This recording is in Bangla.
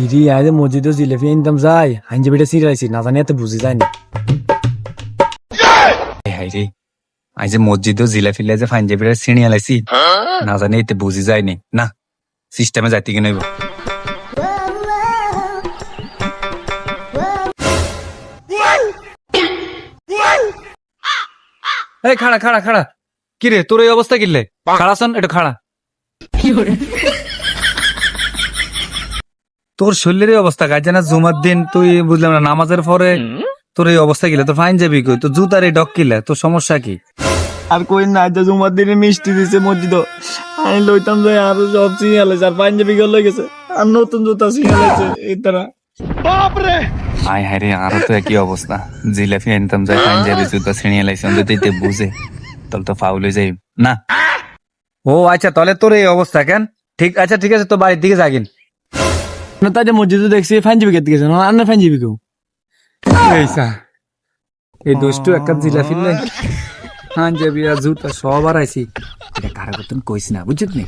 ইরি আজ মসজিদে জিলেপি আনতাম যাই হাঞ্জে বেটা সিরাইছি না জানি এত বুঝি যায়নি হাই রে আজ মসজিদও জিলাপি যে পাঞ্জাবির ছিঁড়ি আলাইছি না জানি এতে বুঝি যায়নি না সিস্টেমে যাইতে কি নইব এই খাড়া খাড়া খাড়া কি রে তোর এই অবস্থা কিনলে খাড়া শোন একটু খাড়া তোর শরীরের অবস্থা কাজ না জুমার দিন তুই বুঝলাম না নামাজের পরে তোর এই অবস্থা কিলে তোর ফাইন যাবি কই তোর জুতার এই ডক কিলে তোর সমস্যা কি আর কই না আজ জুমার দিনে মিষ্টি দিছে মসজিদ আমি লইতাম যাই আর সব সিঙ্গালাইছে আর পাঞ্জাবি গেল গেছে আর নতুন জুতা সিঙ্গালাইছে এই তারা হায় হায় রে আরো তো একই অবস্থা জিলাপি আনতাম যাই পাঞ্জাবি জুতা ছিঁড়িয়ে লাইছিলাম যদি এতে বুঝে তাহলে তো ফাউল হয়ে যাই না ও আচ্ছা তাহলে তোর এই অবস্থা কেন ঠিক আচ্ছা ঠিক আছে তো বাড়ির দিকে যাগিন না তাই মসজিদে দেখছি পাঞ্জাবি কেটে গেছে না আর না পাঞ্জাবি কেউ এইসা এই দুষ্টু একটা জিলাপি লাই পাঞ্জাবি আর জুতা সব আর আইছি এটা কারো কথা কইস না বুঝছিস নি